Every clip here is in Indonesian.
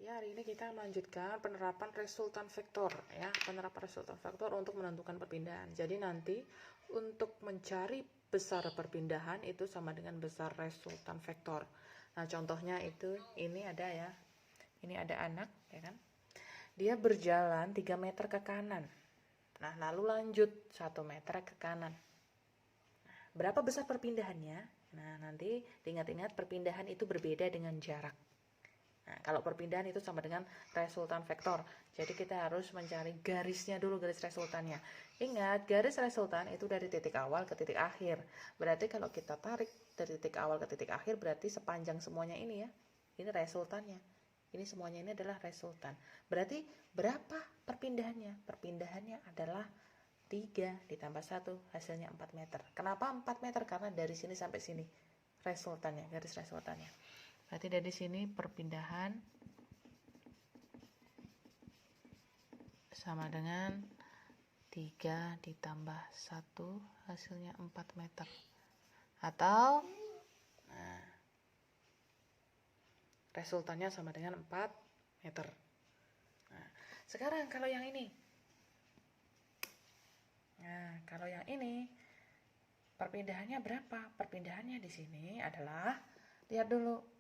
Ya, hari ini kita melanjutkan penerapan resultan vektor ya, penerapan resultan vektor untuk menentukan perpindahan. Jadi nanti untuk mencari besar perpindahan itu sama dengan besar resultan vektor. Nah, contohnya itu ini ada ya. Ini ada anak ya kan. Dia berjalan 3 meter ke kanan. Nah, lalu lanjut 1 meter ke kanan. Berapa besar perpindahannya? Nah, nanti diingat-ingat perpindahan itu berbeda dengan jarak. Nah, kalau perpindahan itu sama dengan resultan vektor. Jadi kita harus mencari garisnya dulu, garis resultannya. Ingat, garis resultan itu dari titik awal ke titik akhir. Berarti kalau kita tarik dari titik awal ke titik akhir, berarti sepanjang semuanya ini ya. Ini resultannya. Ini semuanya ini adalah resultan. Berarti berapa perpindahannya? Perpindahannya adalah 3 ditambah 1, hasilnya 4 meter. Kenapa 4 meter? Karena dari sini sampai sini resultannya, garis resultannya. Berarti dari sini perpindahan sama dengan 3 ditambah 1, hasilnya 4 meter. Atau resultannya sama dengan 4 meter. Nah, sekarang kalau yang ini. Nah, kalau yang ini perpindahannya berapa? Perpindahannya di sini adalah, lihat dulu.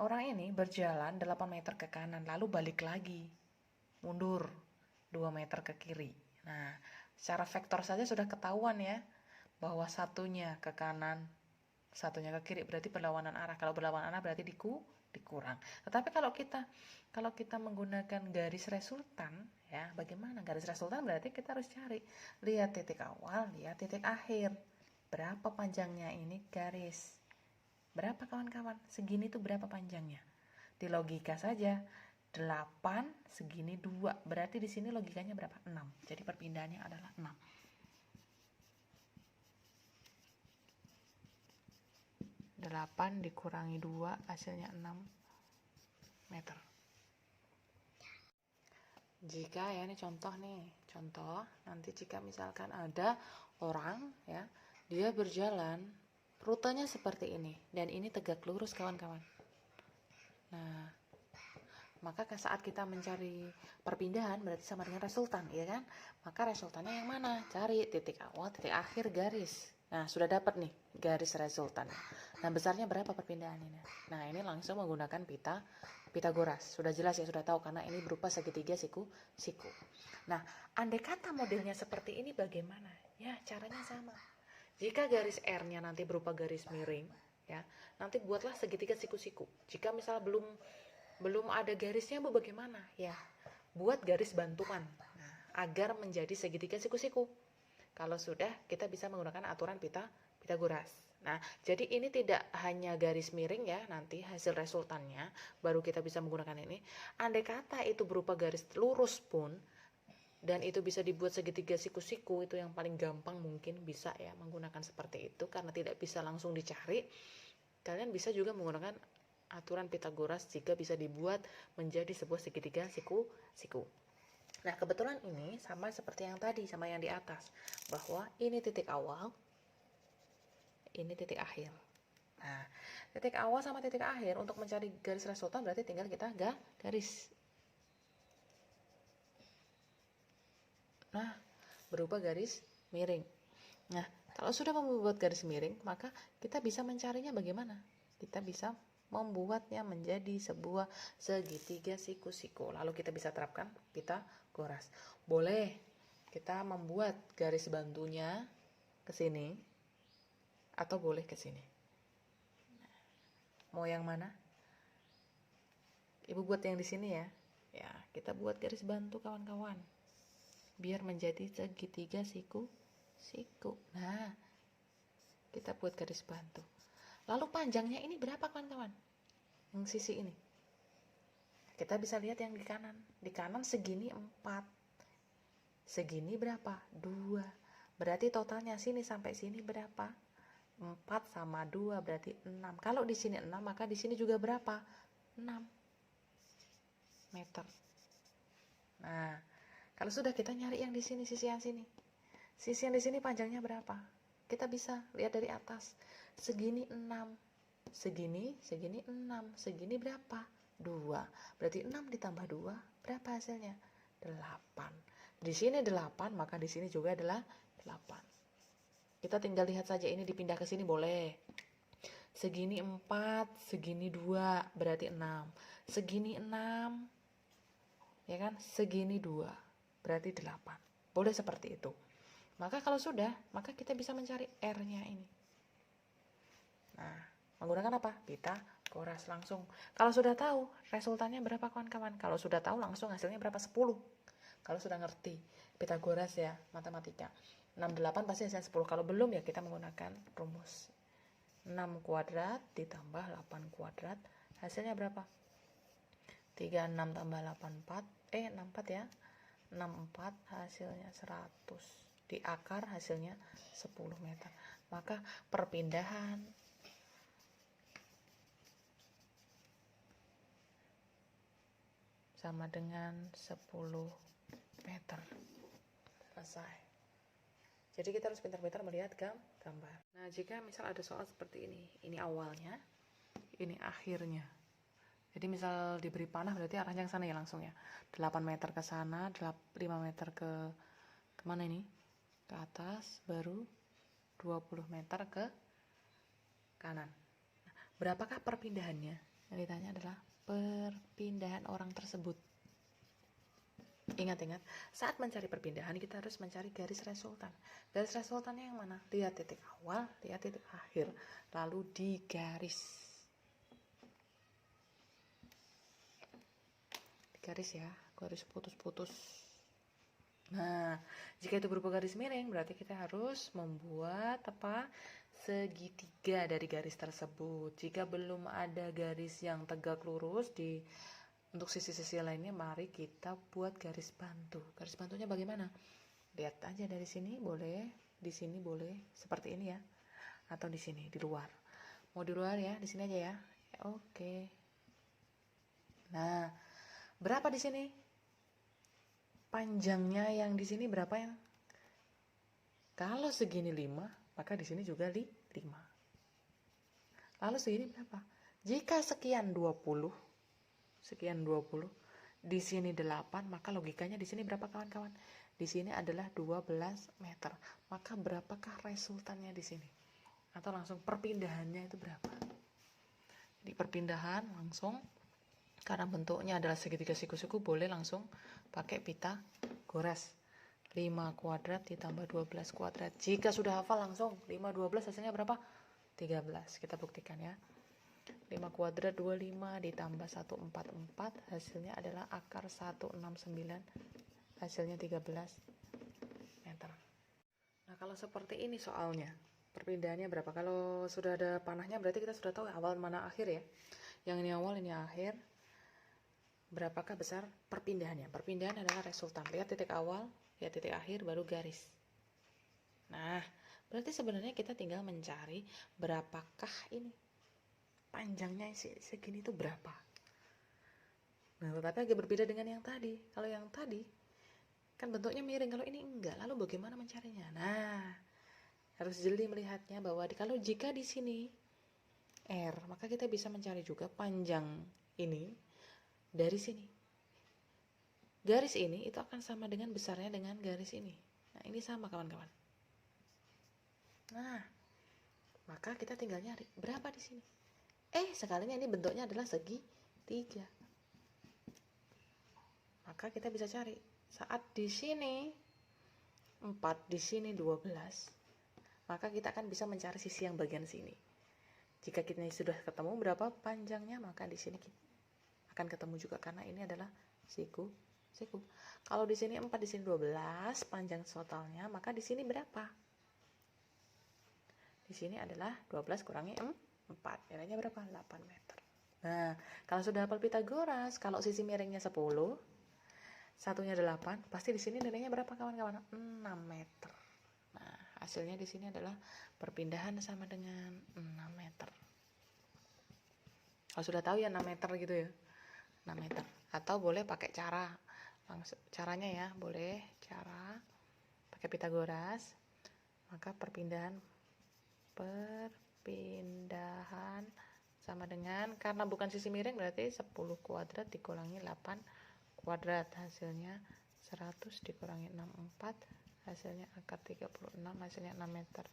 Orang ini berjalan 8 meter ke kanan, lalu balik lagi, mundur 2 meter ke kiri. Nah, secara vektor saja sudah ketahuan ya, bahwa satunya ke kanan, satunya ke kiri, berarti berlawanan arah. Kalau berlawanan arah berarti dikurang. Tetapi kalau kita menggunakan garis resultan, ya bagaimana? Garis resultan berarti kita harus cari, lihat titik awal, lihat titik akhir. Berapa panjangnya ini garis? Berapa kawan-kawan? Segini tuh berapa panjangnya? Di logika saja 8 segini 2. Berarti di sini logikanya berapa? 6. Jadi perpindahannya adalah 6. 8 dikurangi 2 hasilnya 6 meter. Jika ya ini contoh nih. Contoh nanti jika misalkan ada orang ya, dia berjalan rutenya seperti ini dan ini tegak lurus kawan-kawan. Nah, maka saat kita mencari perpindahan berarti sama dengan resultan, ya kan? Maka resultannya yang mana? Cari titik awal, titik akhir, garis. Nah, sudah dapat nih garis resultan. Nah, besarnya berapa perpindahan ini? Nah, ini langsung menggunakan Pitagoras. Sudah jelas ya, sudah tahu karena ini berupa segitiga siku. Nah, andai kata modelnya seperti ini bagaimana? Ya, caranya sama. Jika garis R-nya nanti berupa garis miring, ya, nanti buatlah segitiga siku-siku. Jika misalnya belum ada garisnya, bagaimana? Ya, buat garis bantuan agar menjadi segitiga siku-siku. Kalau sudah, kita bisa menggunakan aturan Pitagoras. Nah, jadi ini tidak hanya garis miring ya, nanti hasil resultannya baru kita bisa menggunakan ini. Andai kata itu berupa garis lurus pun, dan itu bisa dibuat segitiga siku-siku, itu yang paling gampang mungkin bisa ya menggunakan seperti itu karena tidak bisa langsung dicari. Kalian bisa juga menggunakan aturan Pitagoras jika bisa dibuat menjadi sebuah segitiga siku. Nah, kebetulan ini sama seperti yang tadi, sama yang di atas, bahwa ini titik awal, ini titik akhir. Nah, titik awal sama titik akhir untuk mencari garis resultan berarti tinggal kita garis. Nah, berupa garis miring. Nah, kalau sudah membuat garis miring, maka kita bisa mencarinya bagaimana? Kita bisa membuatnya menjadi sebuah segitiga siku-siku. Lalu kita bisa terapkan Pitagoras. Boleh kita membuat garis bantunya ke sini atau boleh ke sini. Mau yang mana? Ibu buat yang di sini ya. Ya, kita buat garis bantu kawan-kawan. Biar menjadi segitiga siku. Nah, kita buat garis bantu. Lalu panjangnya ini berapa kawan-kawan? Yang sisi ini. Kita bisa lihat yang di kanan. Di kanan segini 4. Segini berapa? 2. Berarti totalnya sini sampai sini berapa? 4 sama 2 berarti 6. Kalau di sini 6, maka di sini juga berapa? 6 meter. Nah, kalau sudah kita nyari yang di sini, sisi yang sini. Sisi yang di sini panjangnya berapa? Kita bisa lihat dari atas. Segini 6. Segini 6. Segini berapa? 2. Berarti 6 ditambah 2, berapa hasilnya? 8. Di sini 8, maka di sini juga adalah 8. Kita tinggal lihat saja, ini dipindah ke sini boleh. Segini 4, segini 2, berarti 6. Segini 6, ya kan? Segini 2, berarti 8. Boleh seperti itu. Maka kalau sudah, maka kita bisa mencari R-nya ini. Nah, menggunakan apa? Pitagoras langsung. Kalau sudah tahu, resultannya berapa kawan-kawan? Kalau sudah tahu, langsung hasilnya berapa? 10. Kalau sudah ngerti Pitagoras ya, matematika. 68 pasti hasilnya 10. Kalau belum ya kita menggunakan rumus. 6 kuadrat ditambah 8 kuadrat, hasilnya berapa? 36 tambah 84, 64 ya. 64 hasilnya 100. Di akar hasilnya 10 meter. Maka perpindahan sama dengan 10 meter. Selesai. Jadi kita harus pintar-pintar melihat gambar. Nah, jika misal ada soal seperti ini awalnya, ini akhirnya. Jadi misal diberi panah berarti arahnya ke sana ya langsung ya. 8 meter ke sana, 5 meter ke kemana ini? Ke atas, baru 20 meter ke kanan. Nah, berapakah perpindahannya? Yang ditanya adalah perpindahan orang tersebut. Ingat-ingat, saat mencari perpindahan kita harus mencari garis resultan. Garis resultannya yang mana? Lihat titik awal, lihat titik akhir, lalu digaris. Digaris ya, garis putus-putus. Nah, jika itu berupa garis miring, berarti kita harus membuat apa? Segitiga dari garis tersebut. Jika belum ada garis yang tegak lurus untuk sisi-sisi lainnya, mari kita buat garis bantu. Garis bantunya bagaimana? Lihat aja dari sini boleh, di sini boleh, seperti ini ya. Atau di sini, di luar. Mau di luar ya, di sini aja ya. Oke. Nah, berapa di sini? Panjangnya yang di sini berapa yang? Kalau segini 5, maka di sini juga 5. Lalu segini berapa? Jika sekian 20, di sini 8, maka logikanya di sini berapa kawan-kawan? Di sini adalah 12 meter. Maka berapakah resultannya di sini? Atau langsung perpindahannya itu berapa? Jadi perpindahan langsung, karena bentuknya adalah segitiga siku-siku, boleh langsung pakai Pitagoras. 5 kuadrat ditambah 12 kuadrat. Jika sudah hafal langsung 5 12 hasilnya berapa? 13. Kita buktikan ya. 5 kuadrat 25 ditambah 144 hasilnya adalah akar 169, hasilnya 13 meter. Nah, kalau seperti ini soalnya, perpindahannya berapa? Kalau sudah ada panahnya berarti kita sudah tahu awal mana akhir ya. Yang ini awal, ini akhir. Berapakah besar perpindahannya? Perpindahan adalah resultan. Lihat titik awal, lihat titik akhir, baru garis. Nah, berarti sebenarnya kita tinggal mencari berapakah ini panjangnya segini itu berapa. Nah, tetapi agak berbeda dengan yang tadi. Kalau yang tadi kan bentuknya miring, kalau ini enggak. Lalu bagaimana mencarinya? Nah, harus jeli melihatnya bahwa jika di sini R, maka kita bisa mencari juga panjang ini dari sini. Garis ini itu akan sama dengan besarnya dengan garis ini. Nah, ini sama kawan-kawan. Nah, maka kita tinggal nyari berapa di sini. Sekalinya ini bentuknya adalah segitiga. Maka kita bisa cari. Saat di sini 4, di sini 12, maka kita akan bisa mencari sisi yang bagian sini. Jika kita sudah ketemu berapa panjangnya, maka di sini akan ketemu juga karena ini adalah siku. Kalau di sini 4, di sini 12, panjang totalnya, maka di sini berapa? Di sini adalah 12 kurangi 4, nilainya berapa? 8 meter. Nah, kalau sudah hafal Pitagoras, kalau sisi miringnya 10, satunya 8, pasti di sini nilainya berapa kawan-kawan? 6 meter. Nah, hasilnya di sini adalah perpindahan sama dengan 6 meter. Kalau sudah tahu ya 6 meter gitu ya. 6 meter. Atau boleh pakai caranya ya, boleh cara pakai Pitagoras. Maka perpindahan sama dengan, karena bukan sisi miring berarti 10 kuadrat dikurangi 8 kuadrat, hasilnya 100 dikurangi 64, hasilnya akar 36, hasilnya 6 meter.